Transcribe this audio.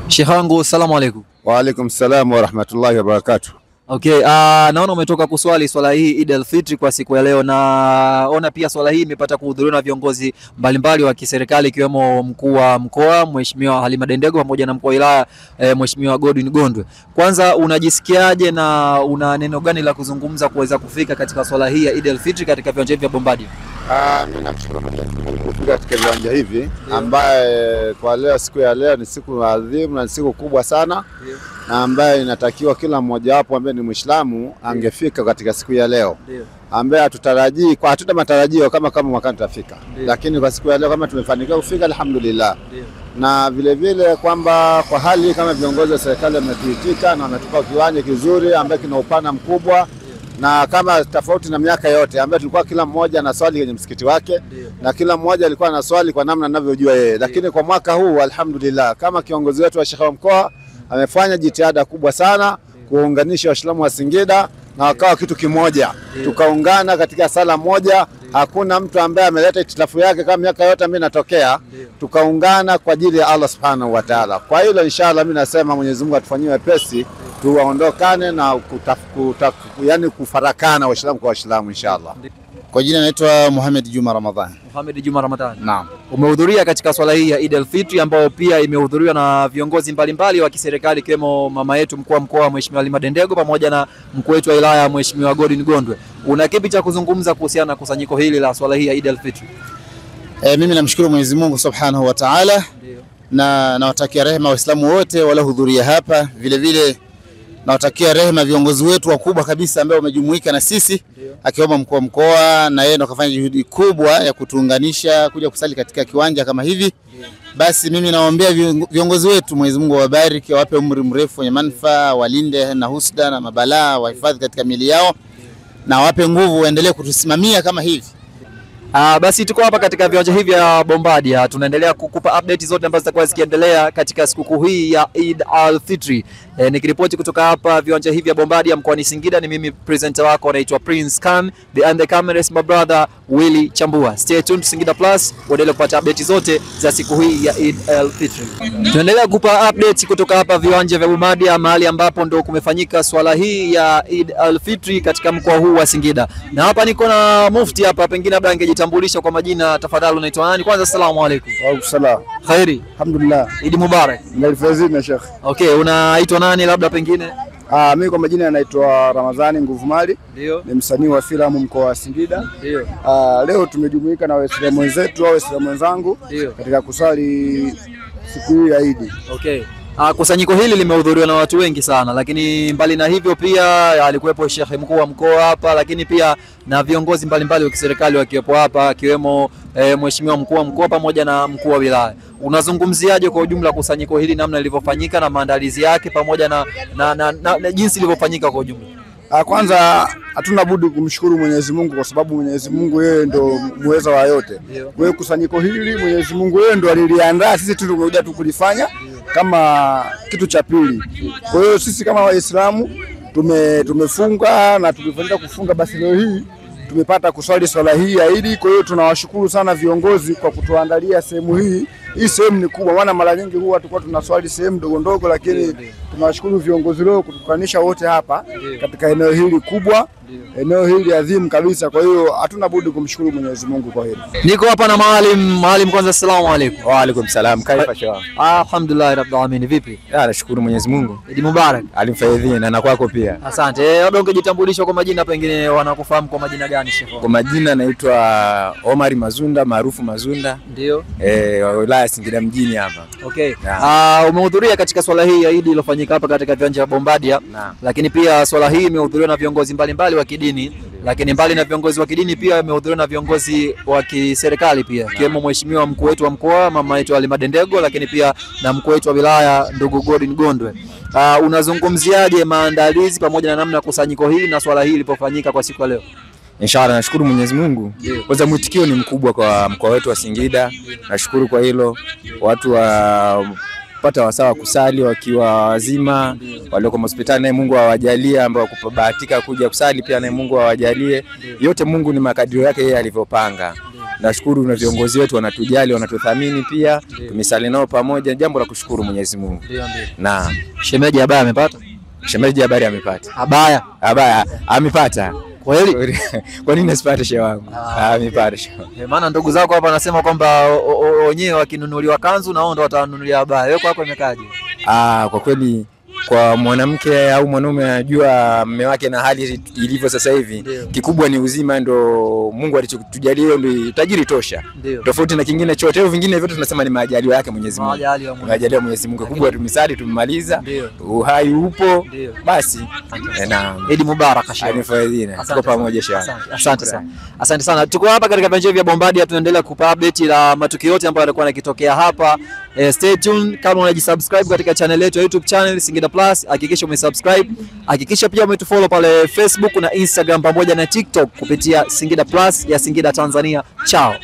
Sheikh wangu, salamu alaykum. Wa alaykum salam wa rahmatullahi wa barakatuh. Okay, naona umetoka kuswali swala hii Eid al-Fitr kwa siku ya leo, na ona pia swala hii imepata kuhudhuriwa na viongozi mbalimbali wa kiserikali ikiwemo mkuu wa mkoa Mheshimiwa Halima Dendego pamoja na mkuu wa wilaya Mheshimiwa Godwin Gondwe. Kwanza unajisikiaje na una neno gani la kuzungumza kuweza kufika katika swala hii ya Eid al-Fitr katika viwanja hivi vya Bombardier? Mimi namshukuru Mungu kufika katika viwanja hivi ambaye kwa leo, siku ya leo ni siku adhimu na ni siku kubwa sana na ambaye inatakiwa kila mmoja wapo ambaye ni Muislamu angefika katika siku ya leo, ambaye hatutarajii kwa hatuta matarajio kama mwaka tutafika, lakini kwa siku ya leo kama tumefanikiwa kufika alhamdulillah. Na vile vile kwamba kwa hali kama viongozi wa serikali wametuitika na wametupa kiwanja kizuri ambaye kina upana mkubwa, na kama tofauti na miaka yote ambayo tulikuwa kila mmoja na swali kwenye msikiti wake na kila mmoja alikuwa na swali kwa namna anavyojua yeye, lakini kwa mwaka huu alhamdulillah kama kiongozi wetu wa Sheikh wa mkoa amefanya jitihada kubwa sana kuunganisha Waislamu wa Singida na wakawa kitu kimoja, tukaungana katika sala moja. Hakuna mtu ambaye ameleta itilafu yake kama miaka yote mimi natokea, tukaungana kwa ajili ya Allah subhanahu wa ta'ala. Kwa hilo inshallah mimi nasema Mwenyezi Mungu atufanyie wepesi tuwaondokane na yani kufarakana Waislamu kwa Waislamu inshallah. Kwa jina naitwa Mohamed Juma Ramadhani. Mohamed Juma Ramadhani. Naam. Umehudhuria katika swala hii ya Eid al-Fitr ambayo pia imehudhuriwa na viongozi mbalimbali wa kiserikali ikiwemo mama yetu mkuu wa mkoa Mheshimiwa Halima Dendego pamoja na mkuu wetu wa wilaya Mheshimiwa Godwin Gondwe. Una kipi cha kuzungumza kuhusiana na kusanyiko hili la swala hii ya Eid al-Fitr? Mimi namshukuru Mwenyezi Mungu Subhanahu wa Ta'ala na nawatakia rehema Waislamu wote waliohudhuria hapa. Vile vile nawatakia rehema viongozi wetu wakubwa kabisa ambao wamejumuika na sisi, akiwemo mkuu wa mkoa, na yeye ndo kafanya juhudi kubwa ya kutuunganisha kuja kusali katika kiwanja kama hivi. Basi mimi nawaombea viongozi wetu, Mwenyezi Mungu awabariki, awape umri mrefu wenye manufaa, walinde na husda na mabalaa, wahifadhi katika miili yao na wape nguvu waendelee kutusimamia kama hivi. Basi tuko hapa katika viwanja hivi vya Bombardier, tunaendelea kukupa update zote ambazo zitakuwa zikiendelea katika sikukuu hii ya Eid al-Fitr. Nikiripoti kutoka hapa viwanja hivi vya Bombardier mkoani Singida, ni mimi presenter wako naitwa Prince Khan, behind the camera is my brother Willy Chambua. Stay tuned to Singida Plus, uendelee kupata update zote za siku hii ya Eid al-Fitr. Tunaendelea kukupa update kutoka hapa viwanja vya Bombardier, mahali ambapo ndo kumefanyika swala hii ya Eid al-Fitr katika mkoa huu wa Singida. Na hapa niko na mufti hapa, pengine labda angejitambulisha kwa majina tafadhali. Unaitwa nani kwanza? Asalamu alaykum. Wa alaykum salam. Khairi. Alhamdulillah. Eid Mubarak. Nalifazina Sheikh. Okay, unaitwa nani labda pengine? Mimi kwa majina naitwa Ramadhani Nguvumali. Ndio. Ni msanii wa filamu mkoa wa Singida. Ndio. Leo tumejumuika na Waislamu wenzetu au Waislamu wenzangu katika kusali siku hii ya Eid. Okay. Kusanyiko hili limehudhuriwa na watu wengi sana, lakini mbali na hivyo pia alikuwepo Sheikh mkuu wa mkoa hapa, lakini pia na viongozi mbalimbali wa kiserikali wakiwepo hapa, akiwemo Mheshimiwa mkuu wa mkoa pamoja na mkuu wa wilaya. Unazungumziaje kwa ujumla kusanyiko hili, namna lilivyofanyika na maandalizi yake pamoja na jinsi lilivyofanyika kwa ujumla? Kwanza hatuna budi kumshukuru Mwenyezi Mungu kwa sababu Mwenyezi Mungu yeye ndo muweza wa yote. Kwa kusanyiko hili Mwenyezi Mungu yeye ndo aliliandaa, sisi tu tumekuja tu kulifanya kama kitu cha pili. Kwa hiyo sisi kama Waislamu tumefunga na tulifanya kufunga, basi leo hii tumepata kuswali swala hii ya Eid. Kwa hiyo tunawashukuru sana viongozi kwa kutuandalia sehemu hii. Hii sehemu ni kubwa, maana mara nyingi huwa tulikuwa tunaswali sehemu ndogo ndogo, lakini tunawashukuru viongozi leo kutukanisha wote hapa katika eneo hili kubwa, eneo hili adhimu kabisa. Kwa hiyo hatuna budi kumshukuru Mwenyezi Mungu kwa hilo. Niko hapa na Maalim kwanza, asalamu alaykum. Wa alaykum salam. Kaifa shawa? Alhamdulillah rabbil alamin. Vipi? Nashukuru Mwenyezi Mungu. Eid Mubarak. Alimfaidhina na kwako pia. Asante. Labda ungejitambulisha kwa majina, pengine wanakufahamu kwa majina gani Sheikh? Kwa majina naitwa Omar Mazunda, maarufu Mazunda. Ndio. Wilaya Singida mjini hapa. Okay. Umehudhuria katika swala hii ya Eid iliyofanyika hapa katika viwanja vya Bombardier. Lakini pia swala hii imehudhuriwa na viongozi mbalimbali wa kidini, lakini mbali na viongozi wa kidini pia imehudhuriwa na viongozi wa kiserikali pia, kiwemo Mheshimiwa mkuu wetu wa mkoa mama yetu Halima Dendego, lakini pia na mkuu wetu wa wilaya ndugu Godwin Gondwe. Unazungumziaje maandalizi pamoja na namna kusanyiko hili na swala hili lilipofanyika kwa siku ya leo? Inshallah nashukuru Mwenyezi Mungu. Kwanza mwitikio ni mkubwa kwa mkoa wetu wa Singida. Nashukuru kwa hilo. Watu pata wasawa kusali wakiwa wazima, walioko hospitali na Mungu awajalie, ambao kubahatika kuja kusali pia na Mungu awajalie. Yote Mungu ni makadirio yake yeye alivyopanga. Nashukuru na viongozi wetu wanatujali, wanatuthamini pia. Tumesali nao pamoja, jambo la kushukuru Mwenyezi Mungu. Na shemeji Abaya amepata? Shemeji habari amepata. Abaya Amepata. kweli? Kwa nini asipate shehe wangu? Amepata shehe. Maana ndugu zako hapa wanasema kwamba wenyewe wakinunuliwa kanzu na wao ndo watanunulia abaya. Wewe kwako imekaje? Kwa kweli kwa mwanamke au mwanaume anajua mume wake na hali ilivyo sasa hivi, kikubwa ni uzima, ndo Mungu alichotujalia, ndio tajiri tosha. Tofauti na kingine chote, hivyo vingine vyote tunasema ni majaliwa yake Mwenyezi Mungu. Majaliwa Mwenyezi Mungu. Kubwa tumesali, tumemaliza, uhai upo, basi. Na Eid Mubarak shehe. Tuko pamoja shehe. Asante sana. Asante sana. Tuko hapa katika viwanja vya Bombardier, tunaendelea kukupa update la matukio yote ambayo yalikuwa yakitokea hapa. Stay tuned. Kama unajisubscribe katika channel yetu ya YouTube channel Singida Plus, hakikisha umesubscribe. Hakikisha pia umetufollow pale Facebook na Instagram pamoja na TikTok kupitia Singida Plus ya Singida Tanzania. Ciao.